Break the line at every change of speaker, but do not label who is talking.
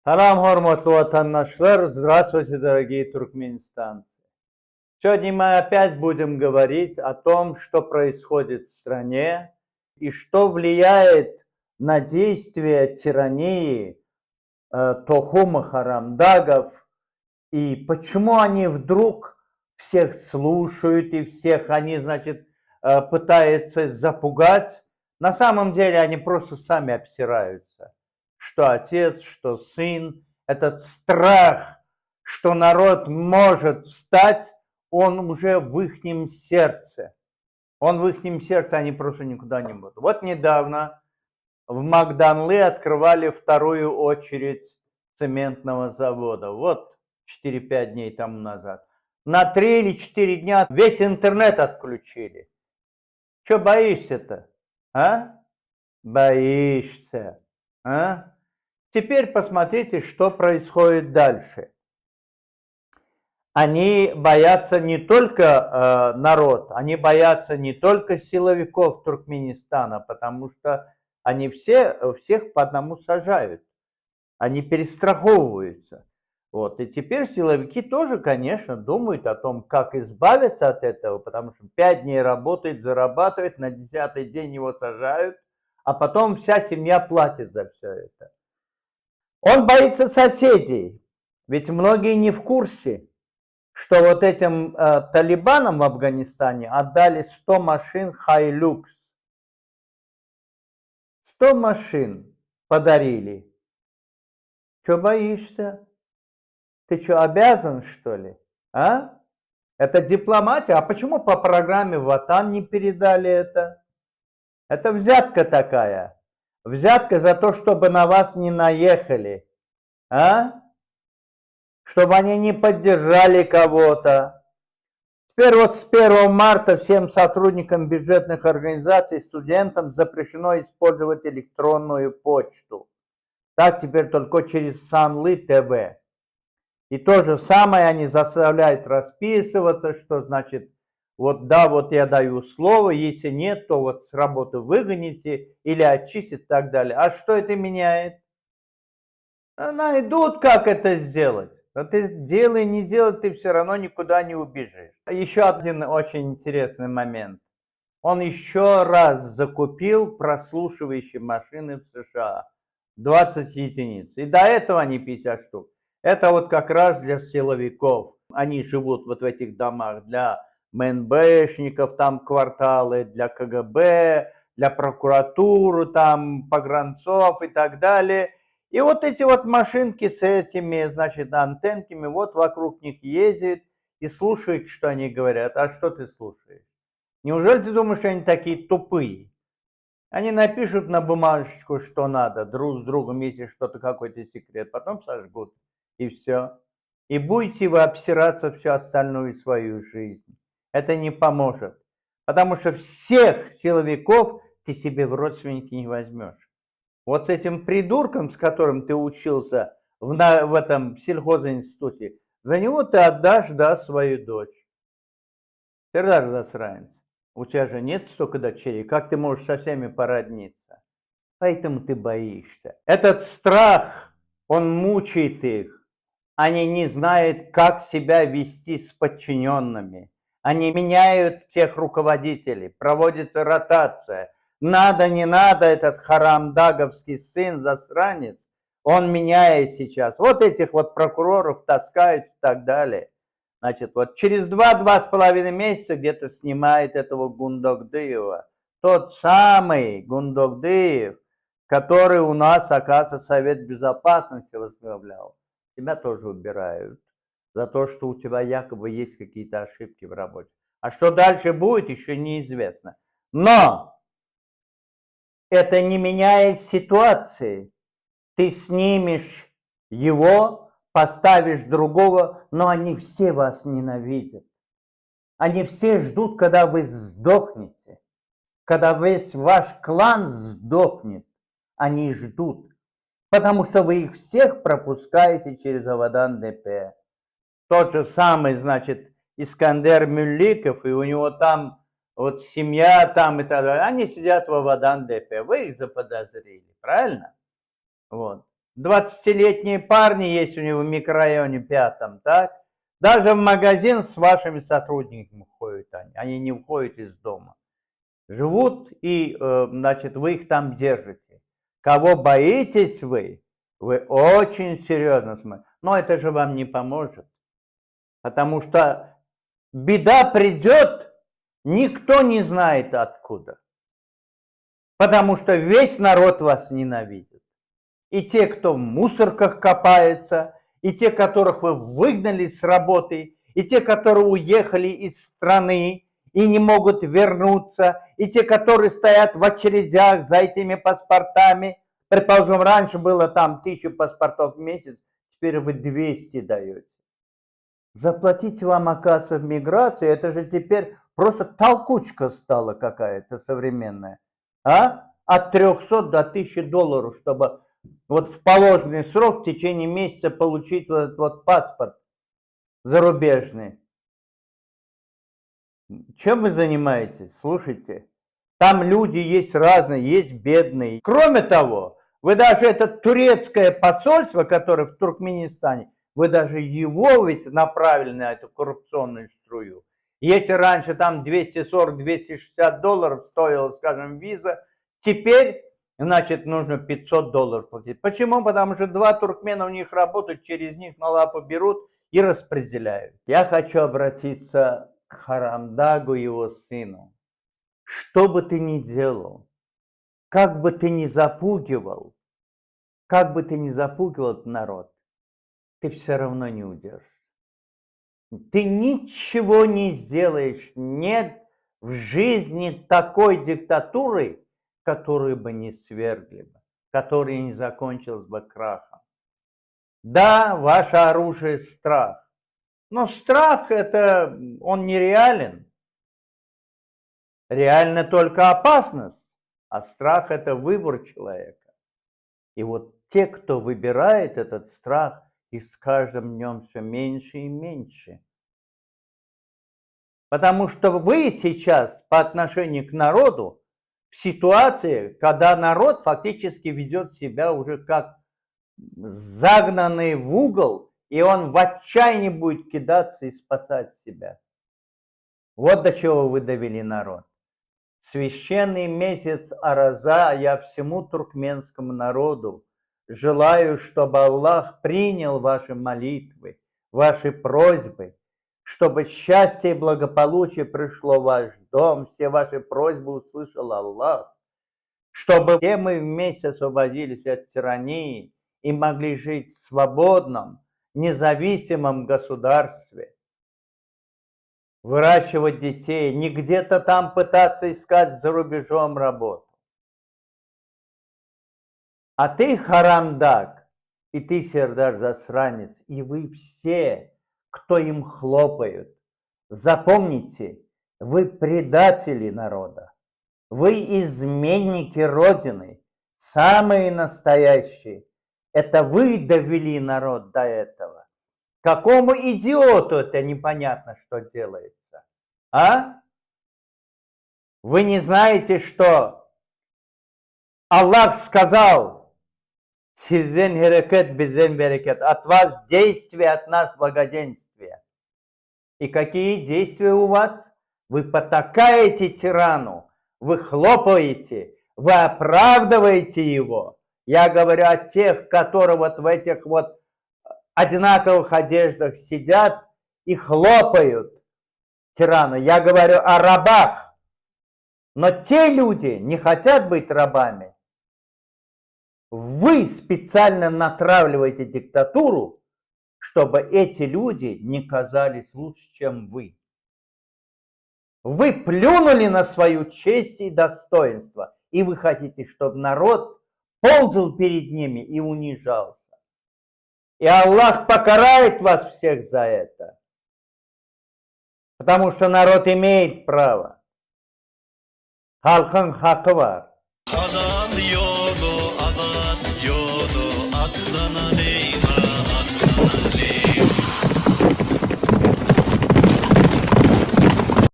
Салам, hormatlı vatandaşlar, здравствуйте, дорогие туркменистанцы. Сегодня мы опять будем говорить о том, что происходит в стране и что влияет на действия тирании Тохума Харамдагов и почему они вдруг всех слушают и всех они, пытаются запугать. На самом деле они просто сами обсираются. Что отец, что сын, этот страх, что народ может встать, он уже в ихнем сердце. Он в ихнем сердце, они просто никуда не будут. Вот недавно в Магданлы открывали вторую очередь цементного завода. Вот 4-5 дней тому назад. На 3 или 4 дня весь интернет отключили. Че боишься-то? А? Боишься. А? Теперь посмотрите, что происходит дальше. Они боятся не только народ, они боятся не только силовиков Туркменистана, потому что они всех по одному сажают. Они перестраховываются. Вот. И теперь силовики тоже, конечно, думают о том, как избавиться от этого, потому что 5 дней работает, зарабатывает, на 10-й день его сажают, а потом вся семья платит за все это. Он боится соседей, ведь многие не в курсе, что вот этим талибанам в Афганистане отдали 100 машин Хайлюкс. 100 машин подарили. Че боишься? Ты что, обязан, что ли? А? Это дипломатия. А почему по программе ВАТАН не передали это? Это взятка такая. Взятка за то, чтобы на вас не наехали. А? Чтобы они не поддержали кого-то. Теперь вот с 1 марта всем сотрудникам бюджетных организаций, студентам запрещено использовать электронную почту. Так теперь только через Санлы ТВ. И то же самое они заставляют расписываться, что значит, вот да, вот я даю слово, если нет, то вот с работы выгоните или очистят и так далее. А что это меняет? Найдут, как это сделать. Но ты делай, не делай, ты все равно никуда не убежишь. Еще один очень интересный момент. Он еще раз закупил прослушивающие машины в США. 20 единиц. И до этого они 50 штук. Это вот как раз для силовиков. Они живут вот в этих домах для МНБшников, там кварталы, для КГБ, для прокуратуры, там погранцов и так далее. И вот эти вот машинки с этими, значит, антенками, вот вокруг них ездят и слушают, что они говорят. А что ты слушаешь? Неужели ты думаешь, что они такие тупые? Они напишут на бумажечку, что надо, друг с другом, если что-то, какой-то секрет, потом сожгут, и все. И будете вы обсираться всю остальную свою жизнь. Это не поможет. Потому что всех силовиков ты себе в родственники не возьмешь. Вот с этим придурком, с которым ты учился в этом сельхозинституте, за него ты отдашь, да, свою дочь. Ты даже засранец. У тебя же нет столько дочерей, как ты можешь со всеми породниться? Поэтому ты боишься. Этот страх, он мучает их. Они не знают, как себя вести с подчиненными. Они меняют всех руководителей, проводится ротация. Надо, не надо, этот харамдаговский сын, засранец, он меняет сейчас. Вот этих вот прокуроров таскают и так далее. Значит, вот через 2-2,5 месяца где-то снимает этого Гундогдыева. Тот самый Гундогдыев, который у нас, оказывается, Совет Безопасности возглавлял. Тебя тоже убирают за то, что у тебя якобы есть какие-то ошибки в работе. А что дальше будет, еще неизвестно. Но это не меняет ситуации. Ты снимешь его, поставишь другого, но они все вас ненавидят. Они все ждут, когда вы сдохнете. Когда весь ваш клан сдохнет, они ждут. Потому что вы их всех пропускаете через Авадан-ДП. Тот же самый, значит, Искандер Мюлликов, и у него там вот семья там и так далее. Они сидят в Авадан-ДП. Вы их заподозрили, правильно? Вот. 20-летние парни есть у него в микрорайоне 5, так? Даже в магазин с вашими сотрудниками ходят они не уходят из дома. Живут и, значит, вы их там держите. Кого боитесь вы очень серьезно смотрите. Но это же вам не поможет. Потому что беда придет, никто не знает откуда. Потому что весь народ вас ненавидит. И те, кто в мусорках копается, и те, которых вы выгнали с работы, и те, которые уехали из страны и не могут вернуться, и те, которые стоят в очередях за этими паспортами. Предположим, раньше было там 1000 паспортов в месяц, теперь вы 200 даете. Заплатить вам, оказывается, в миграции, это же теперь просто толкучка стала какая-то современная. От 300 до 1000 долларов, чтобы вот в положенный срок в течение месяца получить вот этот вот паспорт зарубежный. Чем вы занимаетесь? Слушайте, там люди есть разные, есть бедные. Кроме того, вы даже это турецкое посольство, которое в Туркменистане, вы даже его ведь направили на эту коррупционную струю. Если раньше там 240-260 долларов стоила, скажем, виза, теперь, значит, нужно 500 долларов платить. Почему? Потому что 2 туркмена у них работают, через них на лапу берут и распределяют. Я хочу обратиться к Харамдагу и его сыну. Что бы ты ни делал, как бы ты ни запугивал этот народ, ты все равно не удержишь. Ты ничего не сделаешь. Нет в жизни такой диктатуры, которую бы не свергли бы, которая не закончилась бы крахом. Да, ваше оружие – страх. Но страх это, он нереален. Реальна только опасность, а страх это выбор человека. И вот те, кто выбирает этот страх, и с каждым днем все меньше и меньше. Потому что вы сейчас по отношению к народу в ситуации, когда народ фактически ведет себя уже как загнанный в угол, и он в отчаянии будет кидаться и спасать себя. Вот до чего вы довели народ. Священный месяц Араза я всему туркменскому народу желаю, чтобы Аллах принял ваши молитвы, ваши просьбы, чтобы счастье и благополучие пришло в ваш дом, все ваши просьбы услышал Аллах, чтобы все мы вместе освободились от тирании и могли жить в свободном, независимом государстве. Выращивать детей, не где-то там пытаться искать за рубежом работу. А ты, Харамдаг, и ты, Сердар Засранец, и вы все, кто им хлопают, запомните, вы предатели народа, вы изменники Родины, самые настоящие. Это вы довели народ до этого. Какому идиоту это непонятно, что делается? Вы не знаете, что Аллах сказал: «Сизден херекет, безен берекет», от вас действие, от нас благоденствие. И какие действия у вас? Вы потакаете тирану, вы хлопаете, вы оправдываете его. Я говорю о тех, которые вот в этих вот одинаковых одеждах сидят и хлопают тирану. Я говорю о рабах. Но те люди не хотят быть рабами. Вы специально натравливаете диктатуру, чтобы эти люди не казались лучше, чем вы. Вы плюнули на свою честь и достоинство, и вы хотите, чтобы народ ползал перед ними и унижался. И Аллах покарает вас всех за это. Потому что народ имеет право. Халкın hakkı var.